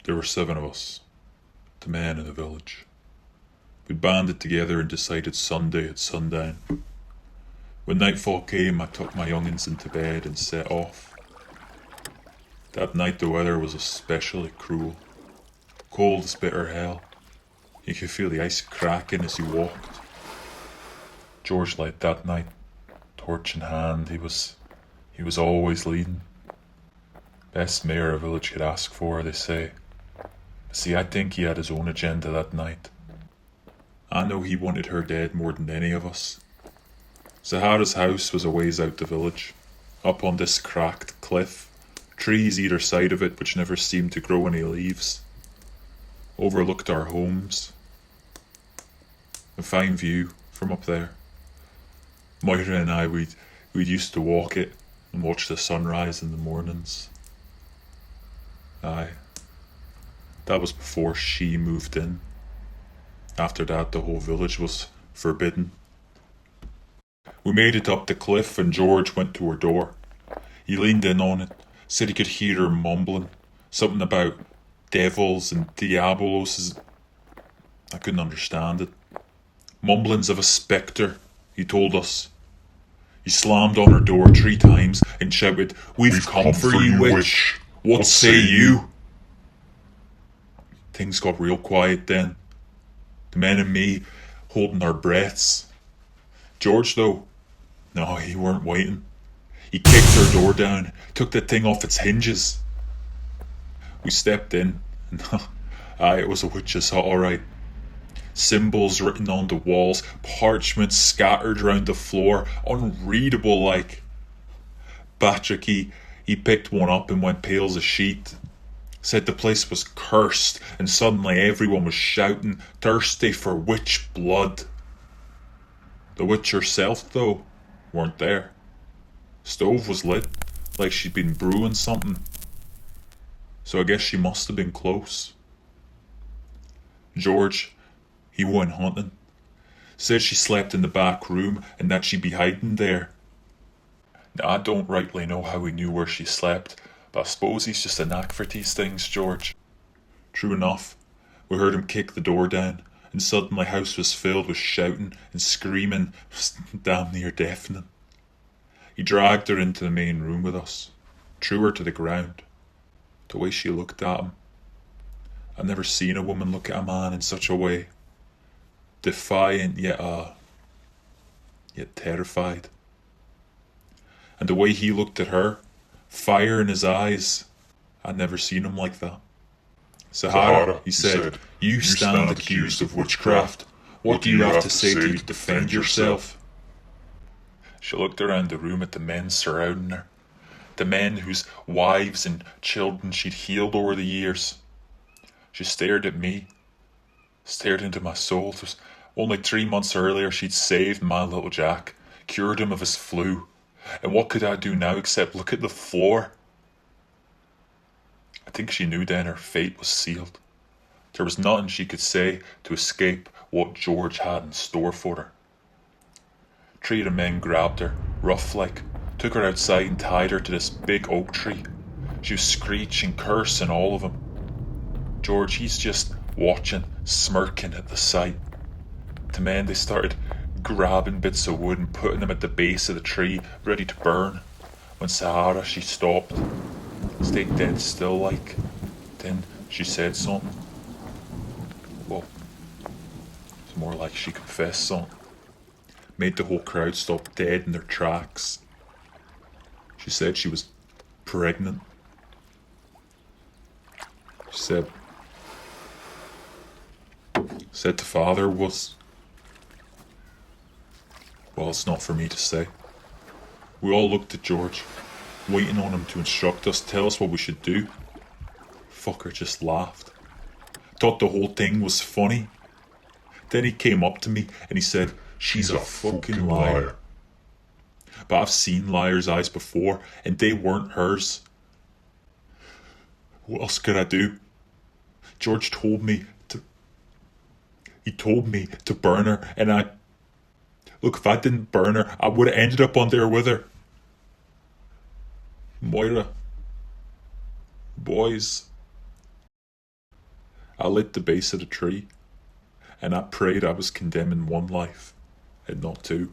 There were 7 of us, the men in the village. We'd banded together and decided Sunday at sundown. When nightfall came, I took my young'uns into bed and set off. That night the weather was especially cruel. Cold as bitter hell. You could feel the ice cracking as you walked. George led that night, torch in hand. He was always leading. Best mayor a village could ask for, they say. See, I think he had his own agenda that night. I know he wanted her dead more than any of us. Zahara's house was a ways out the village, up on this cracked cliff, trees either side of it which never seemed to grow any leaves. Overlooked our homes. A fine view from up there. Moira and I, we'd used to walk it and watch the sunrise in the mornings. Aye. That was before she moved in. After that, the whole village was forbidden. We made it up the cliff and George went to her door. He leaned in on it, said he could hear her mumbling, something about devils and diabolos. I couldn't understand it. Mumblings of a spectre, he told us. He slammed on her door 3 times and shouted, "We've come for you, witch! What say you?" Things got real quiet then. The men and me holding our breaths. George, though, no, he weren't waiting. He kicked her door down, took the thing off its hinges. We stepped in, and aye, it was a witch's hut, alright. Symbols written on the walls, parchment scattered round the floor, unreadable like. Patrick, he picked one up and went pale as a sheet. Said the place was cursed, and suddenly everyone was shouting, thirsty for witch blood. The witch herself, though, weren't there. Stove was lit, like she'd been brewing something. So I guess she must have been close. George, he went hunting. Said she slept in the back room and that she'd be hiding there. Now, I don't rightly know how he knew where she slept, but I suppose he's just a knack for these things, George. True enough, we heard him kick the door down, and suddenly the house was filled with shouting and screaming, damn near deafening. He dragged her into the main room with us, threw her to the ground. The way she looked at him. I'd never seen a woman look at a man in such a way. Defiant yet terrified. And the way he looked at her, fire in his eyes, I'd never seen him like that. Zahara, he said, you stand accused of witchcraft. What do you have to say to defend yourself? She looked around the room at the men surrounding her. The men whose wives and children she'd healed over the years. She stared at me, stared into my soul. It was only 3 months earlier she'd saved my little Jack, cured him of his flu. And what could I do now except look at the floor? I think she knew then her fate was sealed. There was nothing she could say to escape what George had in store for her. 3 of the men grabbed her, rough like, took her outside and tied her to this big oak tree. She was screeching, cursing, all of them. George, he's just watching, smirking at the sight. The men, they started grabbing bits of wood and putting them at the base of the tree, ready to burn. When Zahara, she stopped, stayed dead still like. Then she said something. Well, it's more like she confessed something. Made the whole crowd stop dead in their tracks. She said she was pregnant. She said the father was... Well, it's not for me to say. We all looked at George, waiting on him to instruct us, tell us what we should do. Fucker just laughed. Thought the whole thing was funny. Then he came up to me and he said, "She's a fucking liar." But I've seen liars' eyes before, and they weren't hers. What else could I do? George told me to... He told me to burn her, and I... Look, if I didn't burn her, I would have ended up on there with her. Moira. Boys. I lit the base of the tree, and I prayed I was condemning one life and not two.